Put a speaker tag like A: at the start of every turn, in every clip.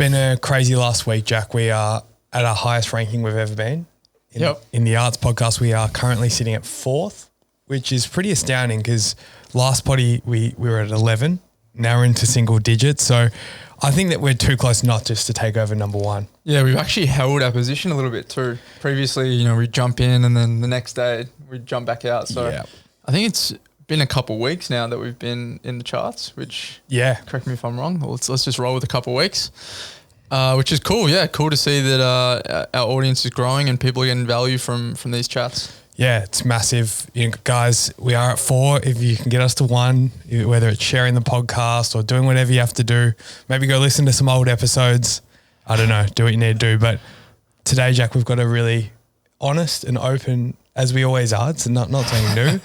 A: been a crazy last week, Jack. We are at our highest ranking we've ever been. In the Arts podcast, we are currently sitting at 4th, which is pretty astounding because last potty we were at 11. Now we're into single digits. So I think that we're too close not just to take over number 1.
B: Yeah, we've actually held our position a little bit too. Previously, we jump in and then the next day we jump back out. So I think it's been a couple of weeks now that we've been in the charts, which correct me if I'm wrong. Let's just roll with a couple of weeks. Which is cool. Yeah, cool to see that our audience is growing and people are getting value from these chats.
A: Yeah, it's massive. Guys, we are at 4. If you can get us to 1, whether it's sharing the podcast or doing whatever you have to do, maybe go listen to some old episodes. I don't know, do what you need to do. But today, Jack, we've got a really honest and open, as we always are. It's not something new.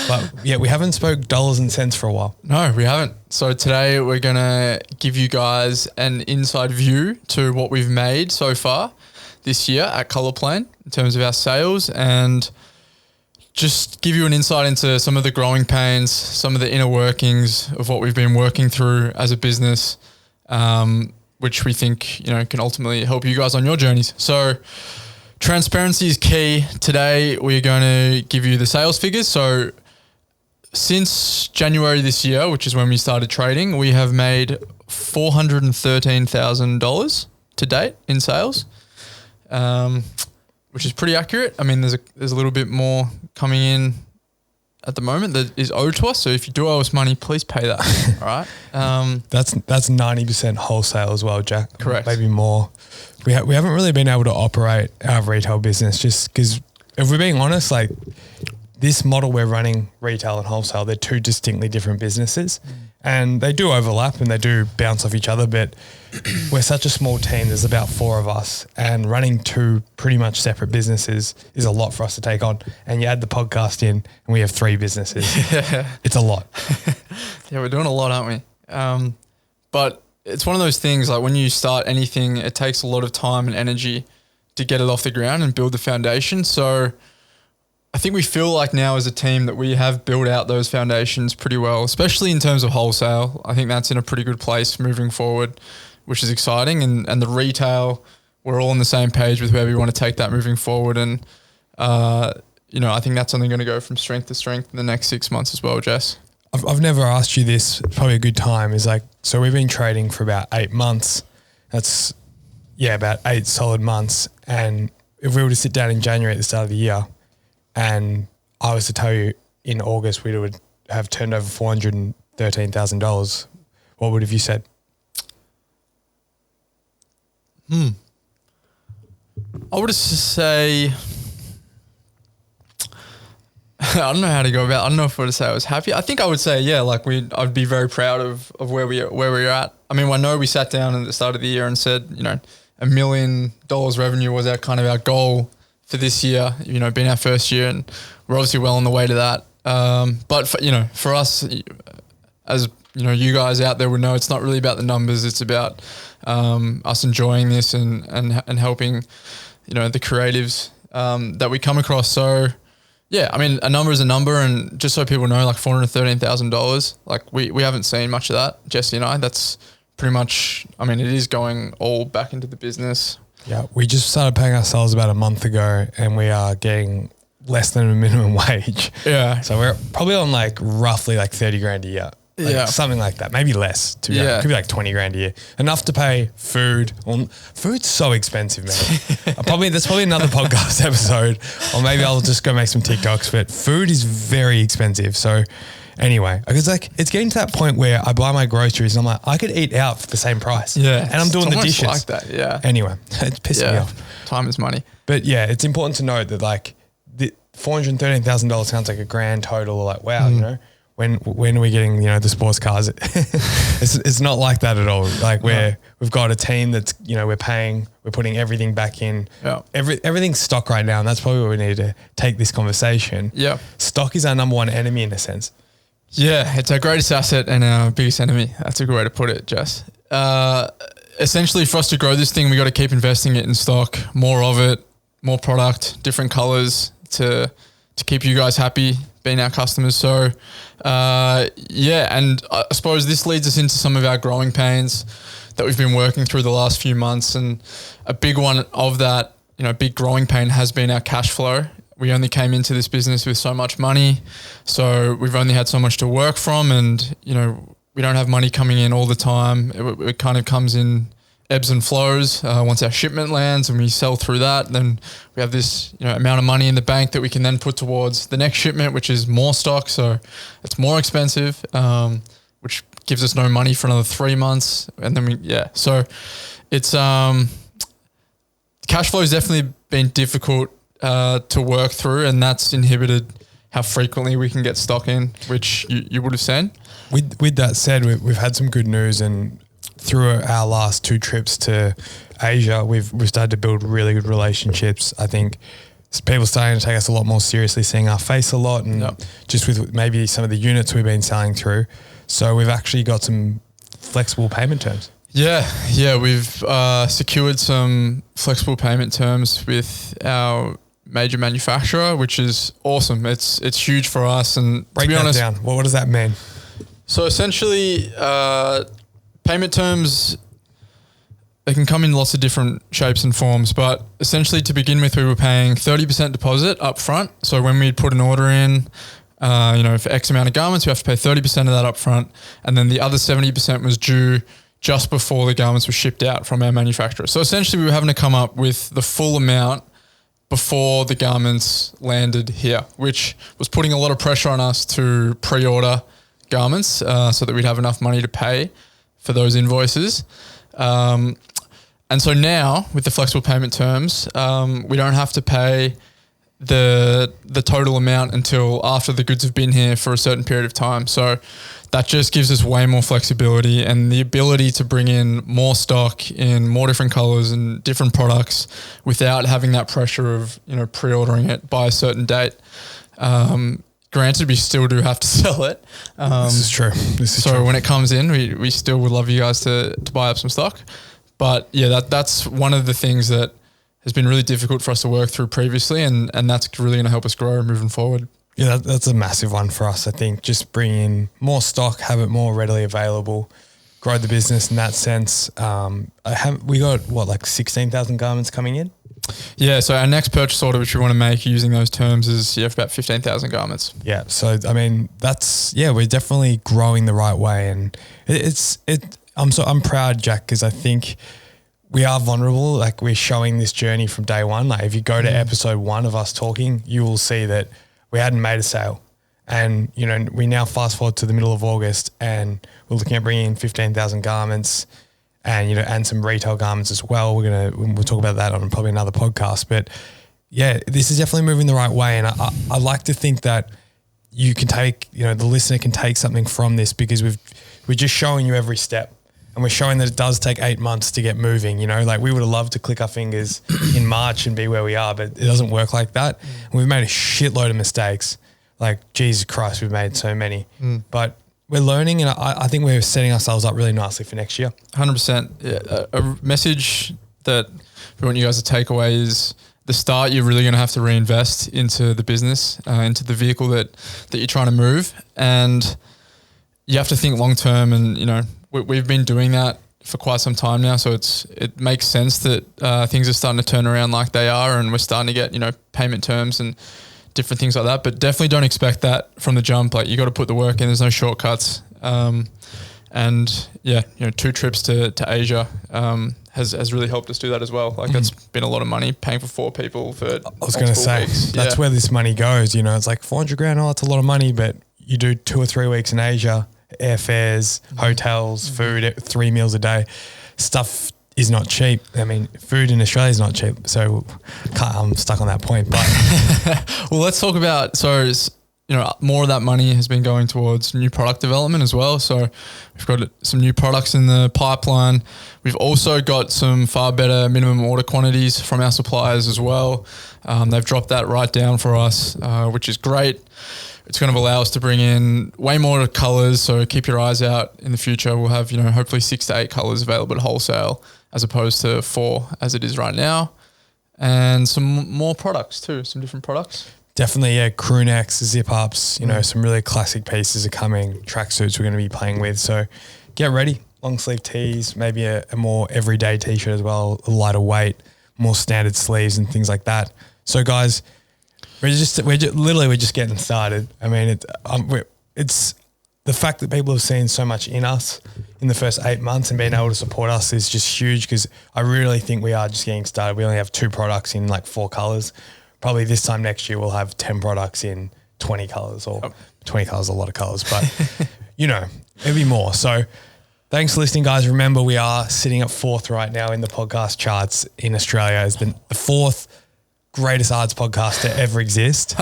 A: But yeah, we haven't spoke dollars and cents for a while.
B: No, we haven't. So today we're going to give you guys an inside view to what we've made so far this year at Colourplane in terms of our sales, and just give you an insight into some of the growing pains, some of the inner workings of what we've been working through as a business, which we think, can ultimately help you guys on your journeys. So transparency is key. Today we're going to give you the sales figures. So since January this year, which is when we started trading, we have made $413,000 to date in sales, which is pretty accurate. I mean, there's a little bit more coming in at the moment that is owed to us. So if you do owe us money, please pay that. All right.
A: That's 90% wholesale as well, Jack.
B: Correct.
A: Maybe more. We haven't really been able to operate our retail business just because, if we're being honest, like this model we're running, retail and wholesale, they're two distinctly different businesses and they do overlap and they do bounce off each other, but we're such a small team. There's about 4 of us, and running 2 pretty much separate businesses is a lot for us to take on. And you add the podcast in and we have 3 businesses. Yeah. It's a lot.
B: Yeah, we're doing a lot, aren't we? But it's one of those things, like when you start anything, it takes a lot of time and energy to get it off the ground and build the foundation. So I think we feel like now as a team that we have built out those foundations pretty well, especially in terms of wholesale. I think that's in a pretty good place moving forward, which is exciting. And the retail, we're all on the same page with where we want to take that moving forward. And, I think that's only going to go from strength to strength in the next 6 months as well, Jess.
A: I've never asked you this. It's probably a good time. Is like, so we've been trading for about 8 months. That's, about 8 solid months. And if we were to sit down in January at the start of the year and I was to tell you in August we would have turned over $413,000, what would have you said?
B: I would say, I don't know how to go about. I don't know if I would say I was happy. I think I would say, I'd be very proud of where we're at. I mean, I know we sat down at the start of the year and said, $1 million revenue was our goal for this year. Being our first year, and we're obviously well on the way to that. But for us, as you guys out there would know, it's not really about the numbers. It's about us enjoying this and helping, the creatives that we come across. So. Yeah, I mean, a number is a number, and just so people know, like $413,000, like we haven't seen much of that, Jesse and I. That's pretty much, I mean, it is going all back into the business.
A: Yeah, we just started paying ourselves about a month ago, and we are getting less than a minimum wage.
B: Yeah.
A: So we're probably on roughly 30 grand a year. Something like that, maybe less. It could be 20 grand a year. Enough to pay food. Food's so expensive, man. That's probably another podcast episode, or maybe I'll just go make some TikToks. But food is very expensive. So anyway, because it's getting to that point where I buy my groceries and I'm like, I could eat out for the same price.
B: Yeah,
A: and I'm doing the dishes
B: like that. Yeah.
A: Anyway, it's pissing me off.
B: Time is money.
A: But yeah, it's important to note that the $413,000 sounds like a grand total. Wow, When are we getting, the sports cars? It's not like that at all. We've got a team that's, we're paying, we're putting everything back in.
B: Yeah.
A: Everything's stock right now, and that's probably where we need to take this conversation.
B: Yeah.
A: Stock is our number one enemy in a sense.
B: Yeah, it's our greatest asset and our biggest enemy. That's a good way to put it, Jess. Essentially, for us to grow this thing, we got to keep investing it in stock, more of it, more product, different colors to keep you guys happy, being our customers. So, and I suppose this leads us into some of our growing pains that we've been working through the last few months. And a big one of that, big growing pain has been our cash flow. We only came into this business with so much money. So we've only had so much to work from, and, we don't have money coming in all the time. It kind of comes in ebbs and flows. Once our shipment lands and we sell through that, then we have this amount of money in the bank that we can then put towards the next shipment, which is more stock. So it's more expensive, which gives us no money for another 3 months. And then so it's cash flow has definitely been difficult to work through, and that's inhibited how frequently we can get stock in, which you would have seen.
A: With that said, we've had some good news, and through our last 2 trips to Asia, we've started to build really good relationships. I think people starting to take us a lot more seriously, seeing our face a lot, and just with maybe some of the units we've been selling through. So we've actually got some flexible payment terms.
B: Yeah, we've secured some flexible payment terms with our major manufacturer, which is awesome. It's huge for us. And
A: break that down. What does that mean?
B: So essentially, payment terms, they can come in lots of different shapes and forms, but essentially to begin with, we were paying 30% deposit up front. So when we'd put an order in, for X amount of garments, we have to pay 30% of that up front. And then the other 70% was due just before the garments were shipped out from our manufacturer. So essentially we were having to come up with the full amount before the garments landed here, which was putting a lot of pressure on us to pre-order garments so that we'd have enough money to pay for those invoices. And so now with the flexible payment terms, we don't have to pay the total amount until after the goods have been here for a certain period of time. So that just gives us way more flexibility and the ability to bring in more stock in more different colors and different products without having that pressure of, pre-ordering it by a certain date. Granted, we still do have to sell it.
A: This is true.
B: So when it comes in, we still would love you guys to buy up some stock. But yeah, that's one of the things that has been really difficult for us to work through previously, and that's really going to help us grow moving forward.
A: Yeah, that's a massive one for us. I think just bring in more stock, have it more readily available, grow the business in that sense. We got 16,000 garments coming in?
B: Yeah, so our next purchase order, which we want to make using those terms, is for about 15,000 garments.
A: Yeah, so I mean we're definitely growing the right way, and I'm proud, Jack, because I think we are vulnerable. Like, we're showing this journey from day one. Like, if you go to episode 1 of us talking, you will see that we hadn't made a sale, and we now fast forward to the middle of August, and we're looking at bringing in 15,000 garments. And and some retail garments as well. We'll talk about that on probably another podcast. But yeah, this is definitely moving the right way. And I like to think that you can take, the listener can take something from this, because we're just showing you every step, and we're showing that it does take 8 months to get moving. Like, we would have loved to click our fingers in March and be where we are, but it doesn't work like that. And we've made a shitload of mistakes. Like, Jesus Christ, we've made so many. But we're learning, and I think we're setting ourselves up really nicely for next year.
B: 100%. Yeah, a message that we want you guys to take away is the start, you're really going to have to reinvest into the business, into the vehicle that you're trying to move. And you have to think long-term, and, we've been doing that for quite some time now. So it makes sense that things are starting to turn around like they are, and we're starting to get, payment terms and different things like that, but definitely don't expect that from the jump. Like, you got to put the work in. There's no shortcuts. And yeah, 2 trips to Asia has really helped us do that as well. Like, that's been a lot of money, paying for 4 people for I
A: was going to say, weeks. That's where this money goes. It's like 400 grand. Oh, it's a lot of money, but you do 2 or 3 weeks in Asia, airfares, hotels, food, 3 meals a day. Stuff is not cheap. I mean, food in Australia is not cheap. So I'm stuck on that point. But
B: well, let's talk about, more of that money has been going towards new product development as well. So we've got some new products in the pipeline. We've also got some far better minimum order quantities from our suppliers as well. They've dropped that right down for us, which is great. It's going to allow us to bring in way more colors. So keep your eyes out in the future. We'll have, hopefully 6 to 8 colors available at wholesale, as opposed to 4 as it is right now. And some more products too, some different products.
A: Definitely, yeah. Crew necks, zip ups, some really classic pieces are coming, tracksuits we're going to be playing with. So get ready. long sleeve tees, maybe a more everyday t-shirt as well, a lighter weight, more standard sleeves and things like that. So guys, we're just getting started. I mean, it's the fact that people have seen so much in us in the first 8 months and being able to support us is just huge, because I really think we are just getting started. We only have 2 products in like 4 colors. Probably this time next year we'll have 10 products in 20 colors, or 20 colors, a lot of colors, but you know, it'll be more. So thanks for listening, guys. Remember, we are sitting at 4th right now in the podcast charts in Australia as the 4th greatest arts podcast to ever exist.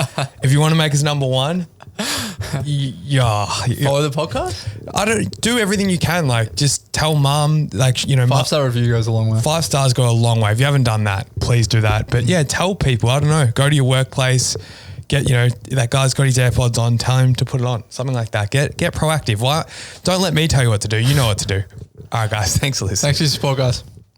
A: If you want to make us number 1,
B: follow the podcast.
A: I don't do everything you can. Like, just tell mom, like, you know,
B: 5-star review goes a long way.
A: 5 stars go a long way. If you haven't done that, please do that. But yeah, tell people, I don't know, go to your workplace, get, you know, that guy's got his AirPods on, tell him to put it on, something like that. Get proactive. Why? Don't let me tell you what to do. You know what to do. All right, guys. Thanks for listening.
B: Thanks for your support, guys.